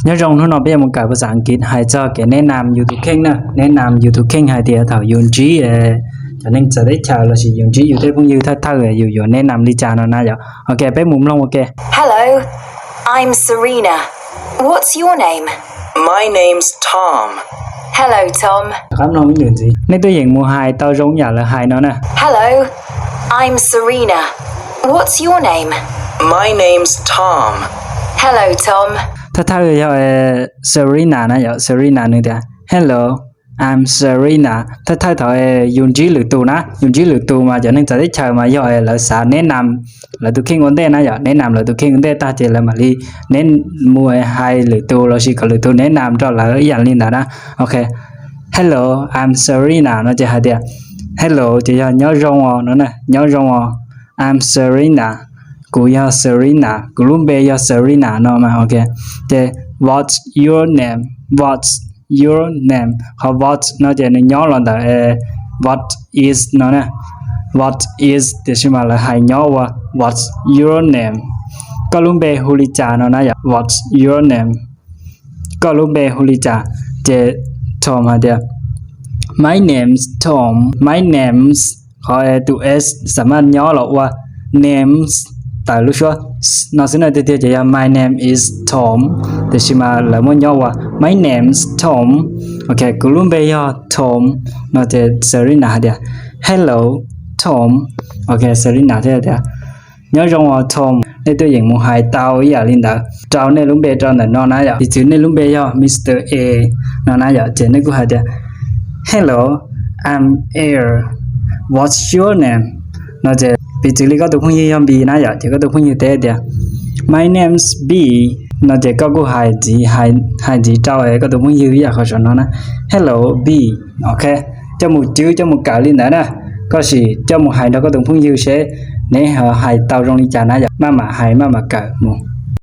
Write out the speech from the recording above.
nhớ rong nó bây giờ một cáiภาษาอังกฤษให้เจ้าแกแนะนำ YouTube เข่งนะแนะนำ YouTube เข่งให้เดียวเท่ายุนจีcho nênจะได้ชาวเราสิยุนจีอยู่ได้พงอยู่ถ้าอยู่แนะนำลิจาเนาะนะอย่าโอเคไปมุมลงโอเค Hello, I'm Serena. What's your name? My name's Tom. Hello, Tom. ครับน้องยืนสิในตัวอย่างหมู่ไฮเต้ารงอย่าละไฮเนาะนะ Hello, I'm Serena. What's your name? My name's Tom. Hello, Tom. ถ้าอย่าSerena นะอย่า Serena นึงเดียว Hello I'm Serena ถ้าเท่ายุนจีหรือตูนะยุนจีหรือตูมาจะนึงจะได้ชาวมาย่อละสาแนะนำละตุเข่งคนเต้นะอย่าแนะนำละตุเข่งคนเต้ตาเจละมาลีเน้นมวยไฮหรือตูเราสิก็หรือตูแนะนำจอละอย่างนี้นะโอเค Hello I'm Serena เนาะจะหาเดียว Hello จะย่อย้อรองเนาะนะย้อรอง I'm Serena กูย่อ Serena กูลุ่มเบย่อ Serena เนาะมาโอเคแต่ What's your name What's your name เขา what เนาะจะในย้อลองแต่what is เนาะนะ what is แต่ใช่มั้ยละให้ย้อว่า what's your name ก็ลุ่มเบฮูลิจาเนาะนะอย่า what's your name ก็ลุ่มเบฮูลิจาเจ Tom มาเดียว My name's Tom My name's เขาตัว s สามารถย้อหรอกว่า names แต่รู้ชัวน่าสนใจที่จะMy name is Tom แต่ชิมาแล้วมันย่อว่า My name's Tom โอเคกูรู้ไปย่อ Tom น่าจะ Serena เดียว Hello Tom โอเค Serena เดียวย่อรองว่า Tom ในตัวอย่างมูไฮเต้าอย่าลินดาเจ้าในลุงเบจอนแต่นอนนะอย่าที่ชื่อในลุงเบย่อ Mr. A นอนนะอย่าเจนในกูหาเดียว Hello I'm Air What's your name น่าจะปีจิลิก็ตัวพงยี่ยอมบีนะอย่าเจก็ตัวพงยี่เตะเดียว My name's B น่าจะก็กูไฮจีเจ้าก็ตัวพงยี่อยากเขาชนนะ Hello B โอเคเจ้าหมูจื้อเจ้าหมูกาลินนะก็สิเจ้าหมูไฮแล้วก็ตัวพงยี่เชเนี่ยไฮเตารงลิจานะอย่ามาไฮมากะหมู